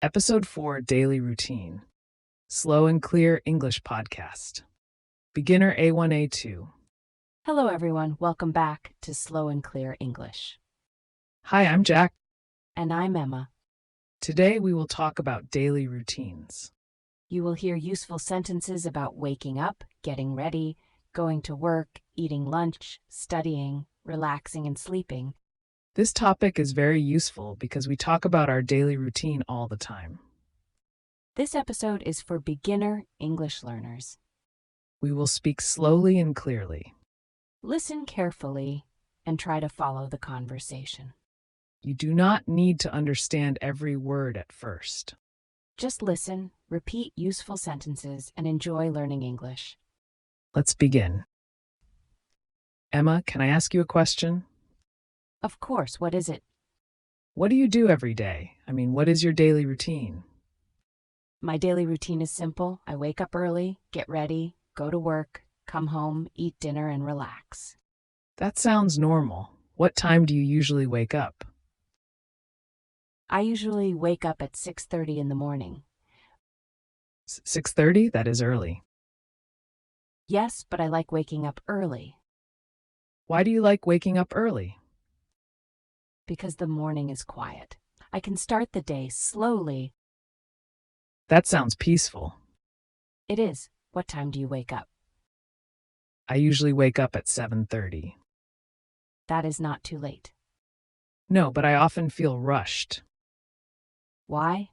Episode 4 Daily Routine. Slow and Clear English Podcast. Beginner A1 A2. Hello, everyone. Welcome back to Slow and Clear English. Hi, I'm Jack. And I'm Emma. Today we will talk about daily routines. You will hear useful sentences about waking up, getting ready, going to work, eating lunch, studying, relaxing, and sleeping. This topic is very useful because we talk about our daily routine all the time. This episode is for beginner English learners. We will speak slowly and clearly. Listen carefully and try to follow the conversation. You do not need to understand every word at first. Just listen, repeat useful sentences, and enjoy learning English. Let's begin. Emma, can I ask you a question? Of course, what is it? What do you do every day? What is your daily routine? My daily routine is simple. I wake up early, get ready, go to work, come home, eat dinner, and relax. That sounds normal. What time do you usually wake up? I usually wake up at 6:30 in the morning. 6:30? That is early. Yes, but I like waking up early Why do you like waking up early? because the morning is quiet. I can start the day slowly. That sounds peaceful. It is. What time do you wake up? I usually wake up at 7:30. That is not too late. No, but I often feel rushed Why?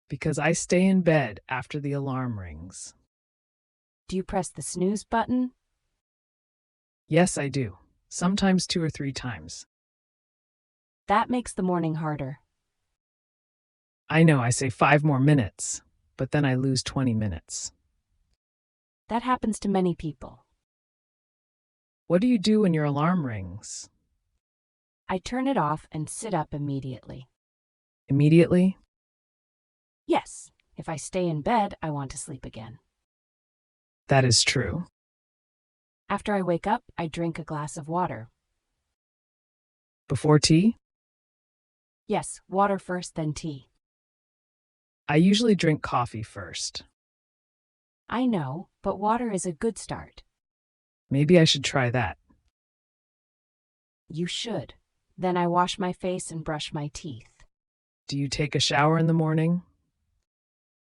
because I stay in bed after the alarm rings. Do you press the snooze button? Yes, I do. Sometimes 2 or 3 times. That makes the morning harder. I know I say 5 more minutes, but then I lose 20 minutes. That happens to many people. What do you do when your alarm rings? I turn it off and sit up immediately. Immediately? Yes, if I stay in bed, I want to sleep again. That is true. After I wake up, I drink a glass of water. Before tea? Yes, water first, then tea. I usually drink coffee first. I know, but water is a good start. Maybe I should try that. You should. Then I wash my face and brush my teeth. Do you take a shower in the morning?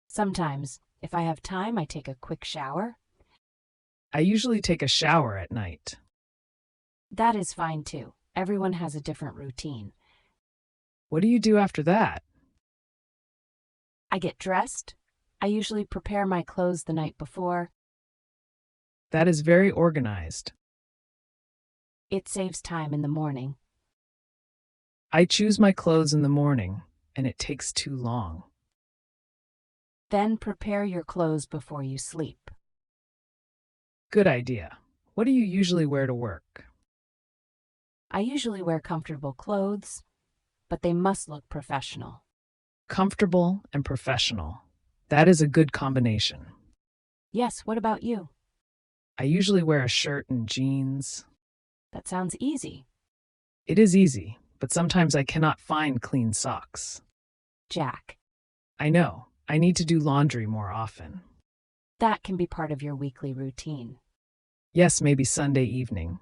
Sometimes, if I have time, I take a quick shower. I usually take a shower at night. That is fine too. Everyone has a different routine. What do you do after that? I get dressed. I usually prepare my clothes the night before. That is very organized. It saves time in the morning. I choose my clothes in the morning, and it takes too long. Then prepare your clothes before you sleep. Good idea. What do you usually wear to work? I usually wear comfortable clothes, but they must look professional. Comfortable and professional. That is a good combination. Yes, what about you? I usually wear a shirt and jeans. That sounds easy. It is easy, but sometimes I cannot find clean socks. Jack, I know. I need to do laundry more often. that can be part of your weekly routine. Yes, maybe Sunday evening.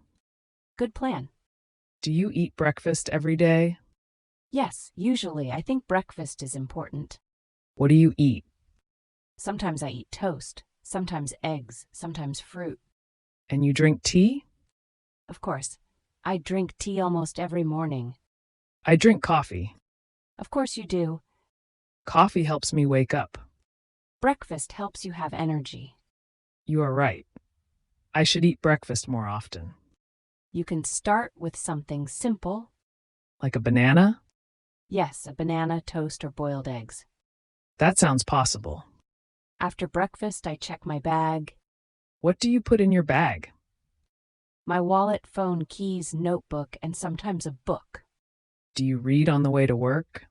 Good plan. Do you eat breakfast every day? Yes, usually I think breakfast is important. What do you eat? Sometimes I eat toast, sometimes eggs, sometimes fruit. And you drink tea? Of course, I drink tea almost every morning. I drink coffee. Of course you do. Coffee helps me wake up. Breakfast helps you have energy. You are right. I should eat breakfast more often. You can start with something simple. Like a banana? Yes, a banana, toast, or boiled eggs. That sounds possible. After breakfast, I check my bag. What do you put in your bag? My wallet, phone, keys, notebook, and sometimes a book. Do you read on the way to work?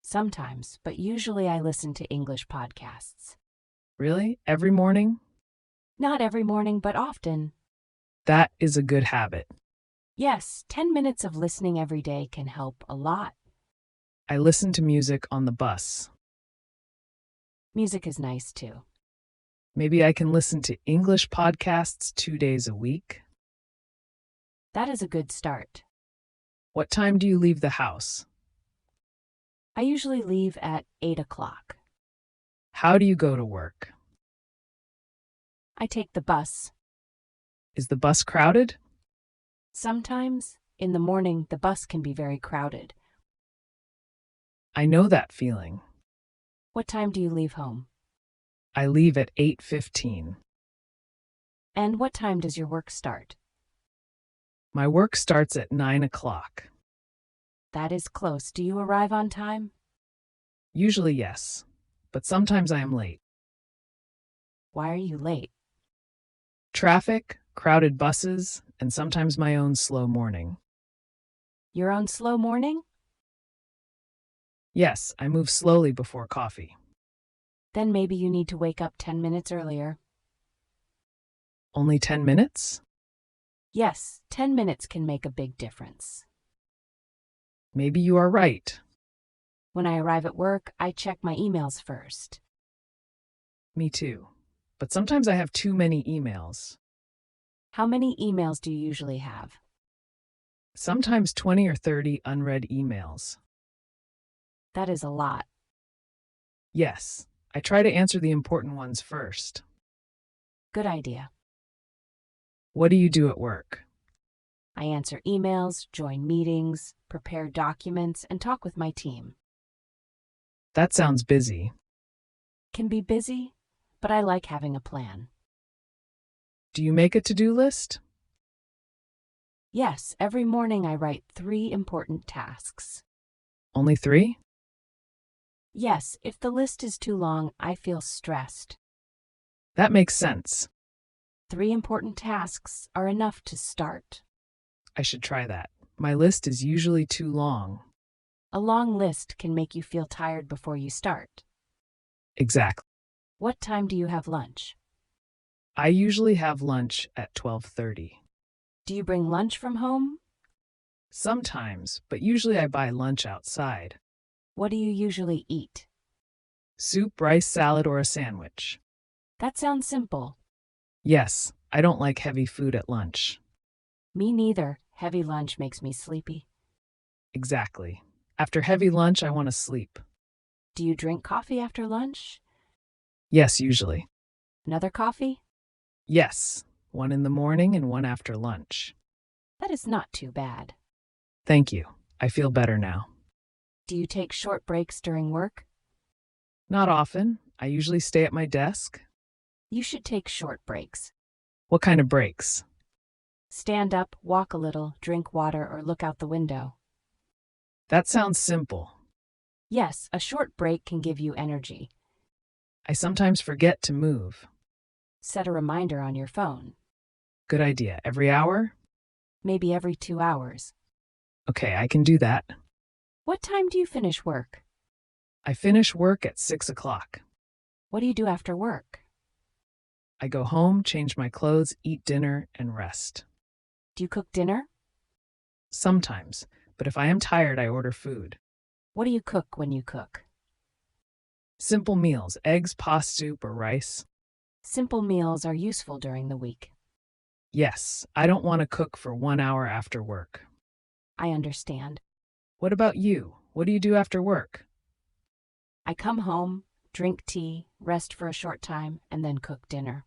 Sometimes, but usually I listen to English podcasts. Really? Every morning? Not every morning, but often. That is a good habit. Yes, 10 minutes of listening every day can help a lot. I listen to music on the bus. Music is nice too. Maybe I can listen to English podcasts 2 days a week. That is a good start. What time do you leave the house? I usually leave at 8 o'clock. How do you go to work? I take the bus. Is the bus crowded? Sometimes, in the morning, the bus can be very crowded. I know that feeling. What time do you leave home? I leave at 8:15. And what time does your work start? My work starts at 9 o'clock. That is close. Do you arrive on time? Usually, yes, but sometimes I am late. Why are you late? Traffic, crowded buses, and sometimes my own slow morning. Your own slow morning? Yes, I move slowly before coffee. Then maybe you need to wake up 10 minutes earlier. Only 10 minutes? Yes, 10 minutes can make a big difference. Maybe you are right. When I arrive at work, I check my emails first. Me too. But sometimes I have too many emails. How many emails do you usually have? Sometimes 20 or 30 unread emails. That is a lot. Yes, I try to answer the important ones first. Good idea. What do you do at work? I answer emails, join meetings, prepare documents, and talk with my team. That sounds busy. Can be busy, but I like having a plan. Do you make a to-do list? Yes, every morning I write 3 important tasks. Only 3? Yes, if the list is too long, I feel stressed. That makes sense. 3 important tasks are enough to start. I should try that. My list is usually too long. A long list can make you feel tired before you start. Exactly. What time do you have lunch? I usually have lunch at 12:30. Do you bring lunch from home? Sometimes, but usually I buy lunch outside. What do you usually eat? Soup, rice, salad, or a sandwich. That sounds simple. Yes, I don't like heavy food at lunch. Me neither. Heavy lunch makes me sleepy. Exactly. After heavy lunch, I want to sleep. Do you drink coffee after lunch? Yes, usually. Another coffee? Yes, one in the morning and one after lunch. That is not too bad. Thank you. I feel better now. Do you take short breaks during work? Not often. I usually stay at my desk. You should take short breaks. What kind of breaks? Stand up, walk a little, drink water, or look out the window. That sounds simple. Yes, a short break can give you energy. I sometimes forget to move. Set a reminder on your phone. Good idea. Every hour? Maybe every 2 hours. Okay, I can do that. What time do you finish work? I finish work at 6 o'clock. What do you do after work? I go home, change my clothes, eat dinner, and rest. Do you cook dinner? Sometimes, but if I am tired, I order food. What do you cook when you cook? Simple meals, eggs, pasta soup, or rice. Simple meals are useful during the week. Yes, I don't want to cook for 1 hour after work. I understand. What about you? What do you do after work? I come home, drink tea, rest for a short time, and then cook dinner.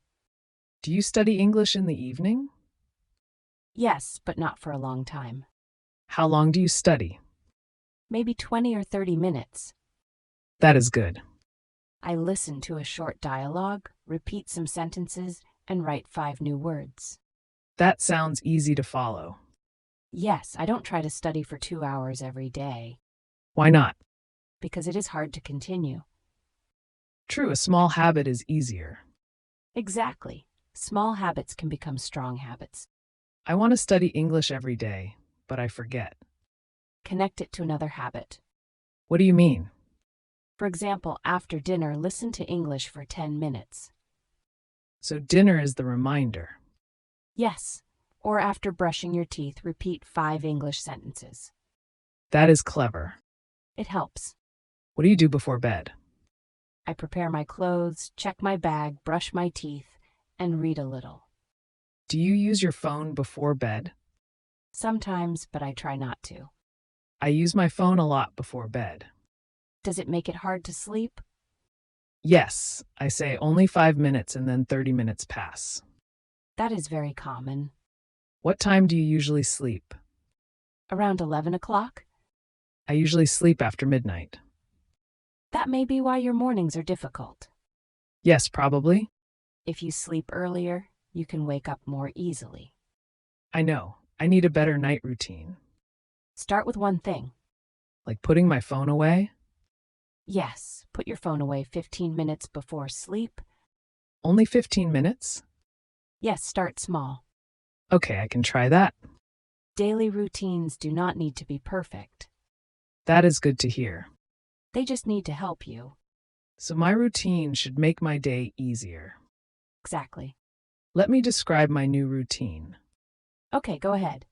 Do you study English in the evening? Yes, but not for a long time. How long do you study? Maybe 20 or 30 minutes. That is good. I listen to a short dialogue, repeat some sentences, and write 5 new words. That sounds easy to follow. Yes, I don't try to study for 2 hours every day, Why not? because it is hard to continue. True, a small habit is easier. Exactly. Small habits can become strong habits. I want to study English every day, but I forget. Connect it to another habit. What do you mean? For example, after dinner, listen to English for 10 minutes. So dinner is the reminder. Yes. Or after brushing your teeth, repeat 5 English sentences. That is clever. It helps. What do you do before bed? I prepare my clothes, check my bag, brush my teeth, and read a little. Do you use your phone before bed? Sometimes, but I try not to. I use my phone a lot before bed. Does it make it hard to sleep? Yes, I say only 5 minutes and then 30 minutes pass. That is very common. What time do you usually sleep? Around 11 o'clock? I usually sleep after midnight. That may be why your mornings are difficult. Yes, probably. If you sleep earlier, you can wake up more easily. I know. I need a better night routine. Start with one thing. Like putting my phone away? Yes, put your phone away 15 minutes before sleep. Only 15 minutes? Yes, start small. Okay, I can try that. Daily routines do not need to be perfect. That is good to hear. They just need to help you. So my routine should make my day easier. Exactly. Let me describe my new routine. Okay, go ahead.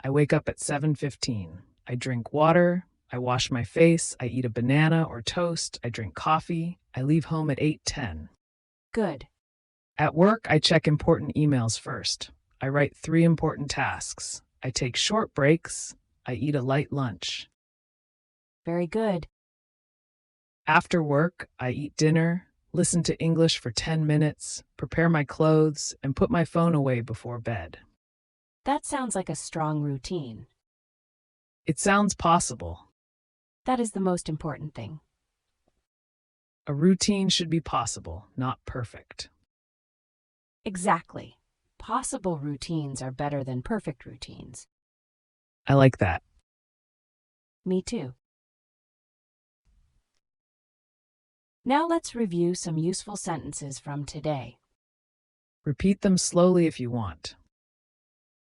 I wake up at 7:15. I drink water. I wash my face. I eat a banana or toast. I drink coffee. I leave home at 8:10. Good. At work, I check important emails first. I write 3 important tasks. I take short breaks. I eat a light lunch. Very good. After work, I eat dinner, listen to English for 10 minutes, prepare my clothes, and put my phone away before bed. That sounds like a strong routine. It sounds possible. That is the most important thing. A routine should be possible, not perfect. Exactly. Possible routines are better than perfect routines. I like that. Me too. Now let's review some useful sentences from today. Repeat them slowly if you want.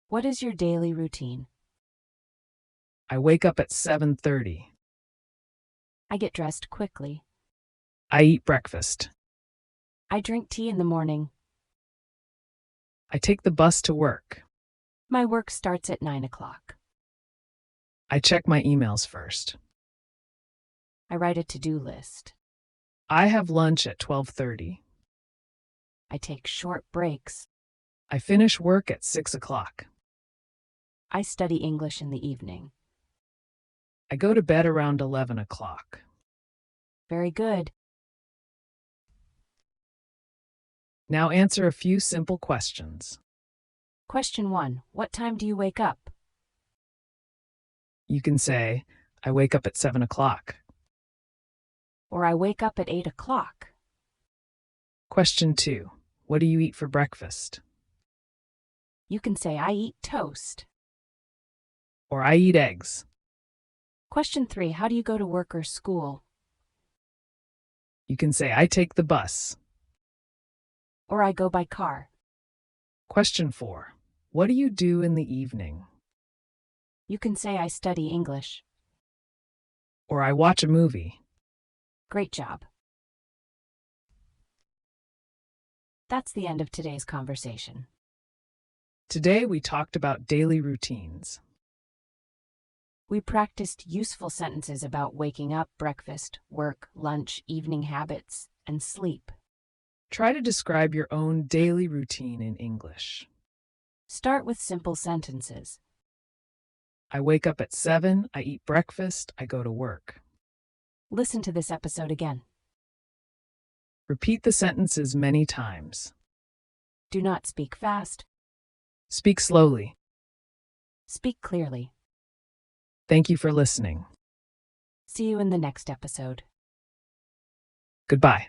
What is your daily routine? I wake up at 7:30. I get dressed quickly. I eat breakfast. I drink tea in the morning. I take the bus to work. My work starts at 9 o'clock. I check my emails first. I write a to-do list. I have lunch at 12:30. I take short breaks. I finish work at 6 o'clock. I study English in the evening. I go to bed around 11 o'clock. Very good. Now answer a few simple questions. Question 1. What time do you wake up? You can say, I wake up at 7 o'clock. Or I wake up at 8 o'clock. Question 2. What do you eat for breakfast? You can say I eat toast. Or I eat eggs. Question 3. How do you go to work or school? You can say, I take the bus. Or I go by car. Question 4. What do you do in the evening? You can say I study English. Or I watch a movie. Great job. That's the end of today's conversation. Today we talked about daily routines. We practiced useful sentences about waking up, breakfast, work, lunch, evening habits, and sleep. Try to describe your own daily routine in English. Start with simple sentences. I wake up at 7, I eat breakfast, I go to work. Listen to this episode again. Repeat the sentences many times. Do not speak fast. Speak slowly. Speak clearly. Thank you for listening. See you in the next episode. Goodbye.